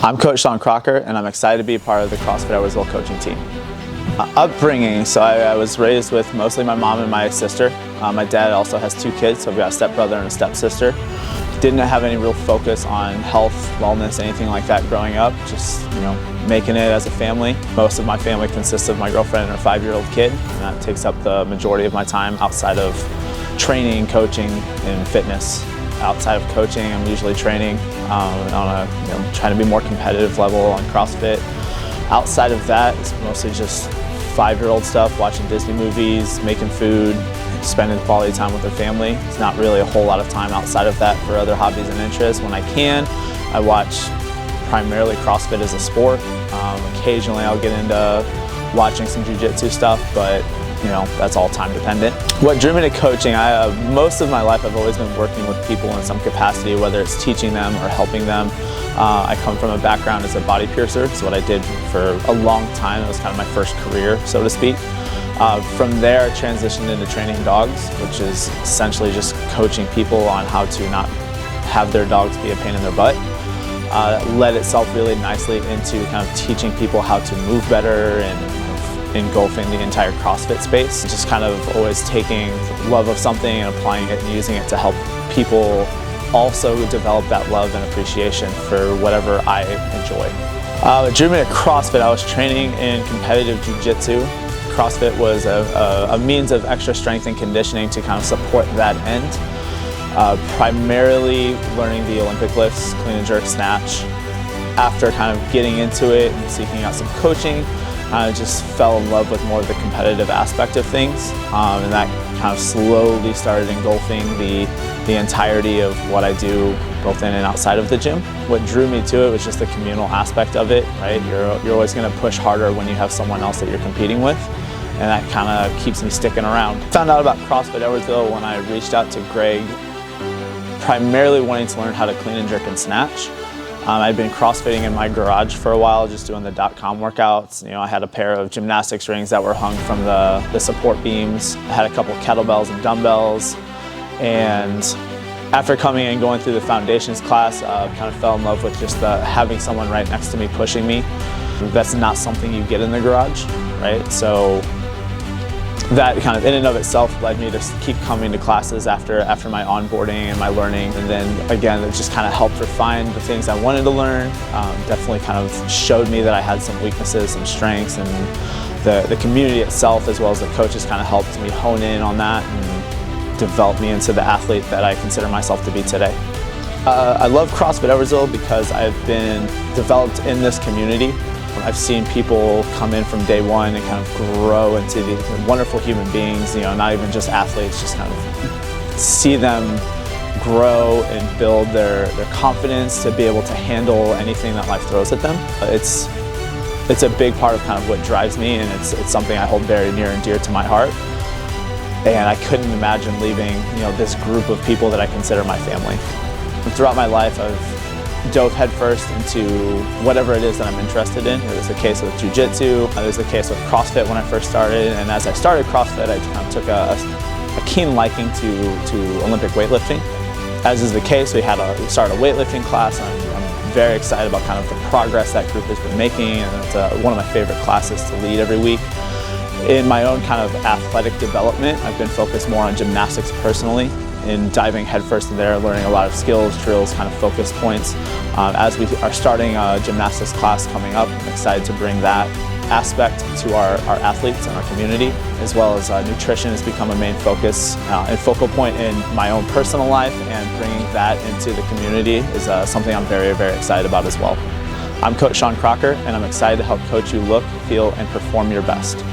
I'm Coach Shawn Crocker, and I'm excited to be a part of the CrossFit Edwardsville coaching team. Upbringing, so I was raised with mostly my mom and my sister. My dad also has 2 kids, so I've got a stepbrother and a stepsister. Didn't have any real focus on health, wellness, anything like that growing up, just making it as a family. Most of my family consists of my girlfriend and her 5-year-old kid, and that takes up the majority of my time outside of training, coaching, and fitness. Outside of coaching, I'm usually training on a trying to be more competitive level on CrossFit. Outside of that, it's mostly just 5-year-old stuff, watching Disney movies, making food, spending quality time with their family. It's not really a whole lot of time outside of that for other hobbies and interests. When I can, I watch primarily CrossFit as a sport. Occasionally I'll get into watching some jiu-jitsu stuff, but that's all time dependent. What drew me to coaching, most of my life I've always been working with people in some capacity, whether it's teaching them or helping them. I come from a background as a body piercer. It's what I did for a long time. It was kind of my first career, so to speak. From there, I transitioned into training dogs, which is essentially just coaching people on how to not have their dogs be a pain in their butt. Led itself really nicely into kind of teaching people how to move better and engulfing the entire CrossFit space. Just kind of always taking love of something and applying it and using it to help people also develop that love and appreciation for whatever I enjoy. What drew me to CrossFit, I was training in competitive jiu-jitsu. CrossFit was a means of extra strength and conditioning to kind of support that end. Primarily learning the Olympic lifts, clean and jerk, snatch. After kind of getting into it and seeking out some coaching, I just fell in love with more of the competitive aspect of things, and that kind of slowly started engulfing the entirety of what I do both in and outside of the gym. What drew me to it was just the communal aspect of it, right? You're always going to push harder when you have someone else that you're competing with, and that kind of keeps me sticking around. Found out about CrossFit Edwardsville when I reached out to Greg, primarily wanting to learn how to clean and jerk and snatch. I'd been CrossFitting in my garage for a while, just doing the .com workouts. I had a pair of gymnastics rings that were hung from the support beams. I had a couple kettlebells and dumbbells. And after coming and going through the foundations class, kind of fell in love with just having someone right next to me pushing me. That's not something you get in the garage, right? So that kind of in and of itself led me to keep coming to classes after my onboarding and my learning. And then again, it just kind of helped refine the things I wanted to learn. Definitely kind of showed me that I had some weaknesses, some strengths, and the community itself as well as the coaches kind of helped me hone in on that and develop me into the athlete that I consider myself to be today. I love CrossFit Edwardsville because I've been developed in this community. I've seen people come in from day one and kind of grow into these wonderful human beings, not even just athletes, just kind of see them grow and build their confidence to be able to handle anything that life throws at them. It's a big part of kind of what drives me, and it's something I hold very near and dear to my heart. And I couldn't imagine leaving this group of people that I consider my family. Throughout my life, I've dove headfirst into whatever it is that I'm interested in. It was the case with jiu-jitsu, it was the case with CrossFit when I first started, and as I started CrossFit, I kind of took a keen liking to Olympic weightlifting. As is the case, we started a weightlifting class, and I'm very excited about kind of the progress that group has been making, and it's one of my favorite classes to lead every week. In my own kind of athletic development, I've been focused more on gymnastics personally, in diving headfirst in there, learning a lot of skills, drills, kind of focus points. As we are starting a gymnastics class coming up, I'm excited to bring that aspect to our athletes and our community, as well as nutrition has become a main focus and focal point in my own personal life, and bringing that into the community is something I'm very, very excited about as well. I'm Coach Shawn Crocker, and I'm excited to help coach you look, feel, and perform your best.